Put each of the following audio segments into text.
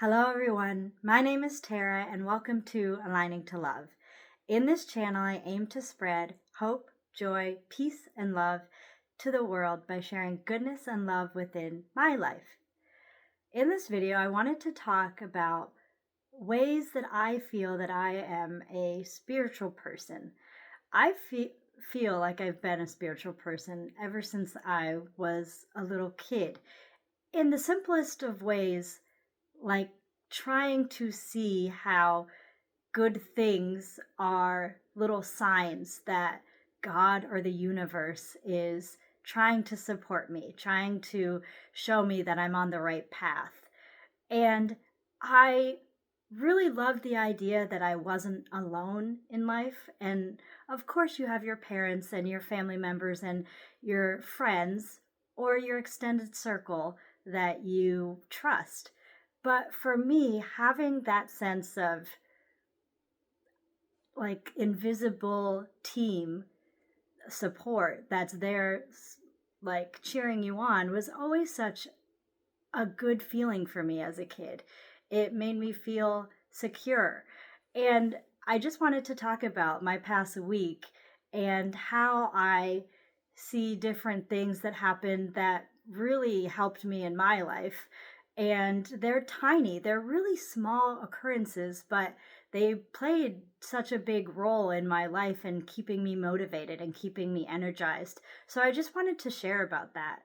Hello, everyone. My name is Tara, and welcome to Aligning to Love. In this channel, I aim to spread hope, joy, peace, and love to the world by sharing goodness and love within my life. In this video, I wanted to talk about ways that I feel that I am a spiritual person. I feel like I've been a spiritual person ever since I was a little kid. In the simplest of ways, like trying to see how good things are little signs that God or the universe is trying to support me, trying to show me that I'm on the right path. And I really loved the idea that I wasn't alone in life. And of course, you have your parents and your family members and your friends or your extended circle that you trust. But for me, having that sense of like invisible team support that's there, like cheering you on, was always such a good feeling for me as a kid. It made me feel secure. And I just wanted to talk about my past week and how I see different things that happened that really helped me in my life. And they're tiny, they're really small occurrences, but they played such a big role in my life and keeping me motivated and keeping me energized. So I just wanted to share about that.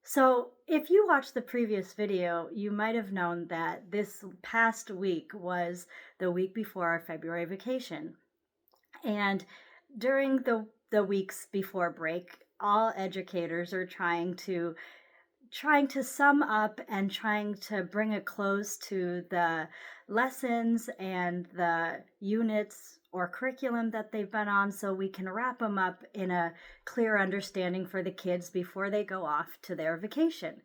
So, if you watched the previous video, you might have known that this past week was the week before our February vacation. And during the weeks before break, all educators are trying to sum up and trying to bring a close to the lessons and the units or curriculum that they've been on so we can wrap them up in a clear understanding for the kids before they go off to their vacation.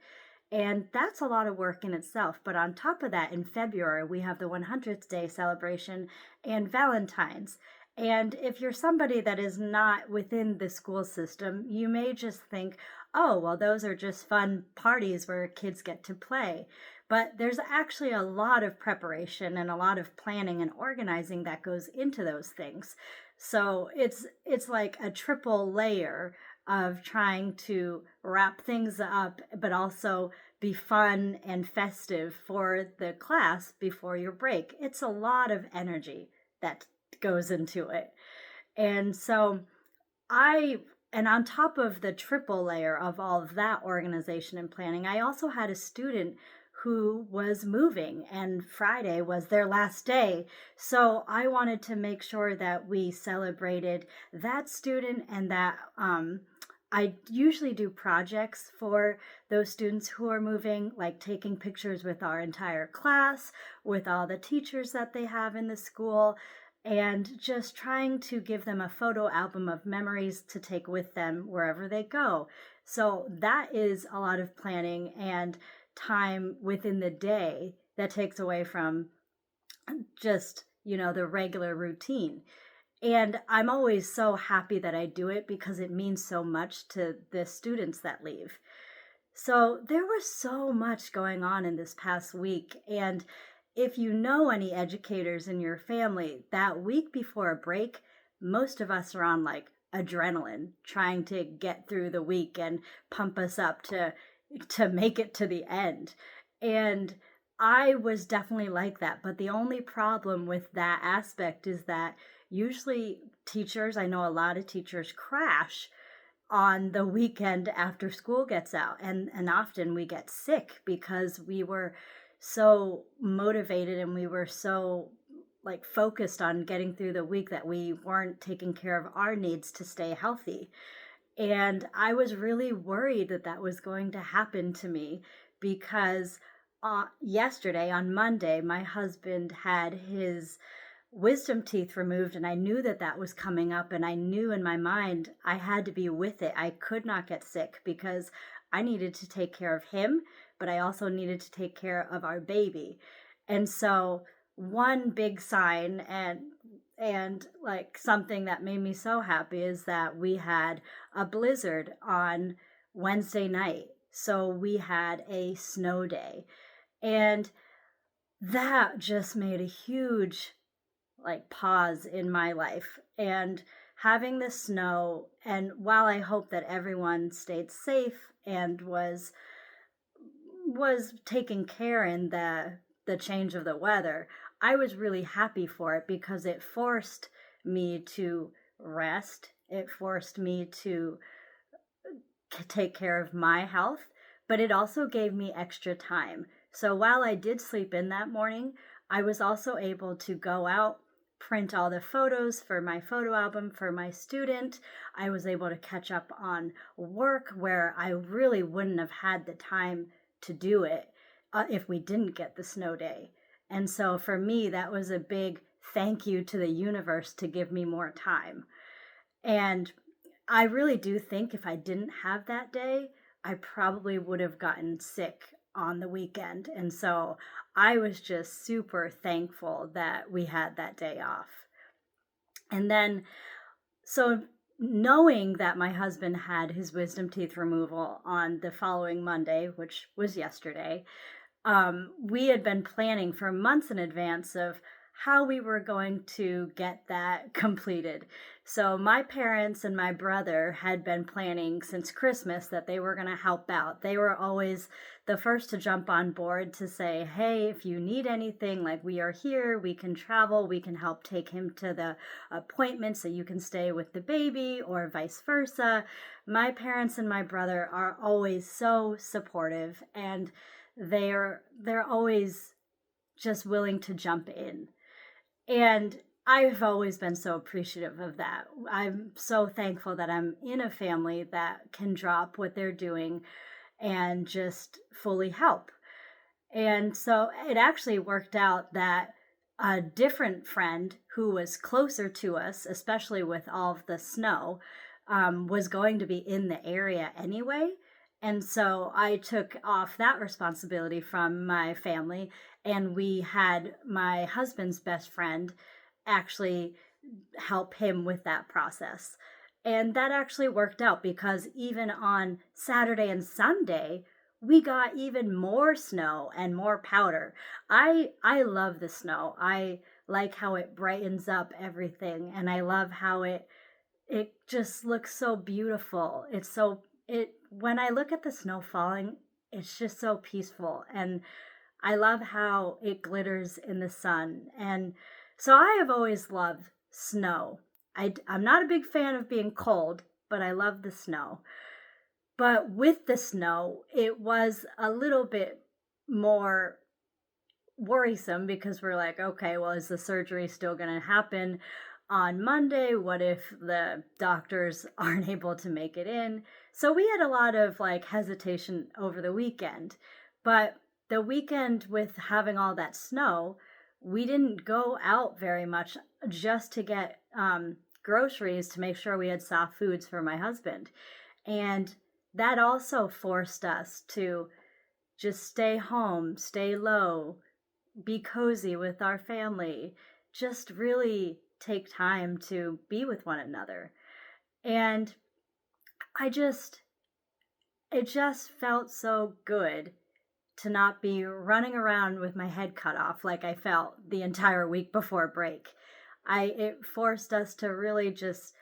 And that's a lot of work in itself. But on top of that, in February, we have the 100th day celebration and Valentine's. And if you're somebody that is not within the school system, you may just think, oh, well, those are just fun parties where kids get to play. But there's actually a lot of preparation and a lot of planning and organizing that goes into those things. So it's like a triple layer of trying to wrap things up, but also be fun and festive for the class before your break. It's a lot of energy that goes into it. And so I, and on top of the triple layer of all of that organization and planning, I also had a student who was moving, and Friday was their last day. So I wanted to make sure that we celebrated that student and that I usually do projects for those students who are moving, like taking pictures with our entire class, with all the teachers that they have in the school, and just trying to give them a photo album of memories to take with them wherever they go. So that is a lot of planning and time within the day that takes away from just, the regular routine. And I'm always so happy that I do it because it means so much to the students that leave. So there was so much going on in this past week. And if you know any educators in your family, that week before a break, most of us are on like adrenaline, trying to get through the week and pump us up to make it to the end. And I was definitely like that. But the only problem with that aspect is that usually teachers, I know a lot of teachers crash on the weekend after school gets out, and often we get sick because we were so motivated and we were so like focused on getting through the week that we weren't taking care of our needs to stay healthy. And I was really worried that that was going to happen to me because yesterday on Monday my husband had his wisdom teeth removed, and I knew that that was coming up, and I knew in my mind I had to be with it. I could not get sick because I needed to take care of him, but I also needed to take care of our baby. And so one big sign and like something that made me so happy is that we had a blizzard on Wednesday night. So we had a snow day. And that just made a huge like pause in my life. And having the snow, and while I hope that everyone stayed safe and was taking care in the change of the weather, I was really happy for it because it forced me to rest. It forced me to take care of my health, but it also gave me extra time. So while I did sleep in that morning, I was also able to go out, print all the photos for my photo album for my student. I was able to catch up on work where I really wouldn't have had the time to do it if we didn't get the snow day. And so for me, that was a big thank you to the universe to give me more time. And I really do think if I didn't have that day, I probably would have gotten sick on the weekend. And so I was just super thankful that we had that day off. And then, so knowing that my husband had his wisdom teeth removal on the following Monday, which was yesterday, we had been planning for months in advance of how we were going to get that completed. So my parents and my brother had been planning since Christmas that they were going to help out. They were always the first to jump on board to say, hey, if you need anything, like we are here, we can travel, we can help take him to the appointment so you can stay with the baby or vice versa. My parents and my brother are always so supportive, and they're always just willing to jump in. And I've always been so appreciative of that. I'm so thankful that I'm in a family that can drop what they're doing and just fully help. And so it actually worked out that a different friend who was closer to us, especially with all of the snow, was going to be in the area anyway. And so I took off that responsibility from my family, and we had my husband's best friend actually help him with that process. And that actually worked out because even on Saturday and Sunday, we got even more snow and more powder. I love the snow. I like how it brightens up everything, and I love how it just looks so beautiful. It's so it when I look at the snow falling, it's just so peaceful, and I love how it glitters in the sun. And so I have always loved snow. I'm not a big fan of being cold, but I love the snow. But with the snow, it was a little bit more worrisome because we're like, okay, well, is the surgery still going to happen on Monday? What if the doctors aren't able to make it in? So we had a lot of like hesitation over the weekend. But the weekend with having all that snow, we didn't go out very much just to get groceries to make sure we had soft foods for my husband. And that also forced us to just stay home, stay low, be cozy with our family, just really take time to be with one another. And I just, it just felt so good to not be running around with my head cut off like I felt the entire week before break. It forced us to really just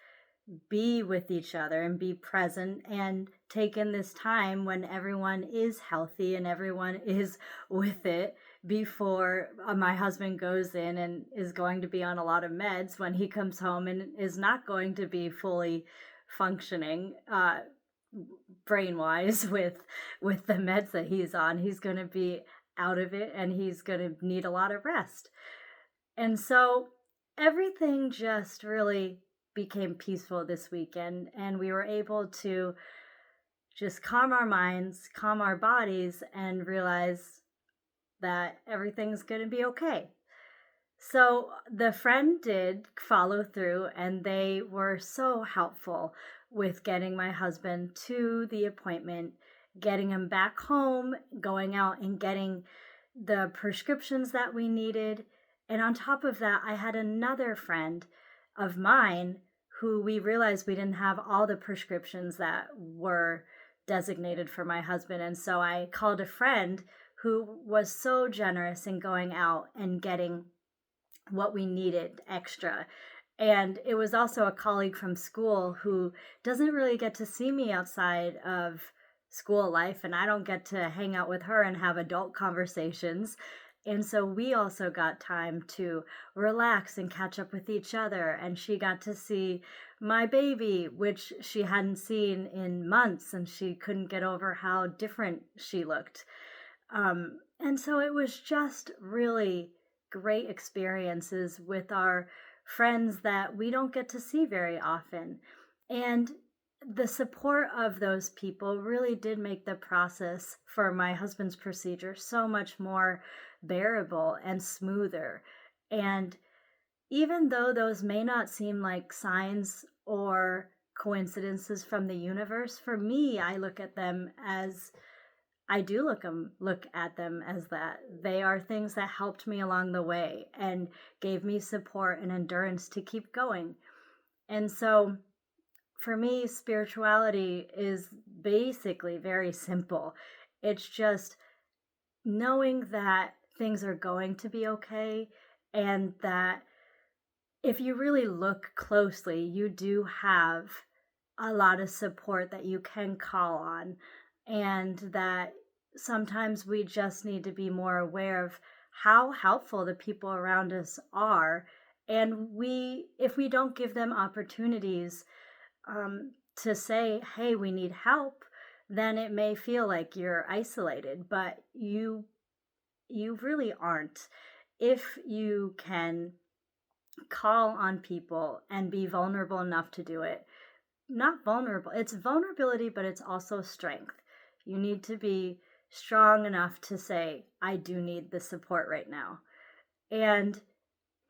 be with each other and be present and take in this time when everyone is healthy and everyone is with it before my husband goes in and is going to be on a lot of meds when he comes home and is not going to be fully functioning brain wise with the meds that he's on. He's going to be out of it, and he's going to need a lot of rest. And so everything just really became peaceful this weekend, and we were able to just calm our minds, calm our bodies, and realize that everything's going to be okay. So the friend did follow through, and they were so helpful with getting my husband to the appointment, getting him back home, going out and getting the prescriptions that we needed. And on top of that, I had another friend of mine who we realized we didn't have all the prescriptions that were designated for my husband. And so I called a friend who was so generous in going out and getting what we needed extra. And it was also a colleague from school who doesn't really get to see me outside of school life, and I don't get to hang out with her and have adult conversations. And so we also got time to relax and catch up with each other. And she got to see my baby, which she hadn't seen in months, and she couldn't get over how different she looked. And so it was just really great experiences with our friends that we don't get to see very often. And the support of those people really did make the process for my husband's procedure so much more bearable and smoother. And even though those may not seem like signs or coincidences from the universe, for me, I look at them as I do look at them as that. They are things that helped me along the way and gave me support and endurance to keep going. And so for me, spirituality is basically very simple. It's just knowing that things are going to be okay, and that if you really look closely, you do have a lot of support that you can call on, and that sometimes we just need to be more aware of how helpful the people around us are. And if we don't give them opportunities to say, hey, we need help, then it may feel like you're isolated, but you really aren't. If you can call on people and be vulnerable enough to do it, not vulnerable, it's vulnerability, but it's also strength. You need to be strong enough to say, I do need the support right now. And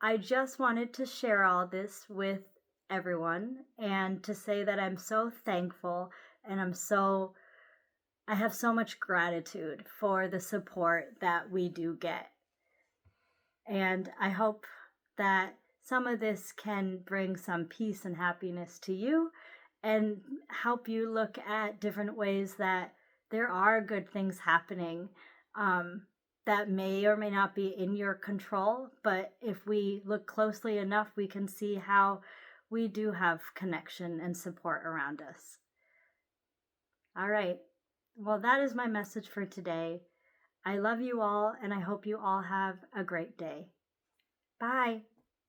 I just wanted to share all this with everyone and to say that I'm so thankful, and I have so much gratitude for the support that we do get. And I hope that some of this can bring some peace and happiness to you and help you look at different ways that there are good things happening, that may or may not be in your control. But if we look closely enough, we can see how we do have connection and support around us. All right. Well, that is my message for today. I love you all, and I hope you all have a great day. Bye.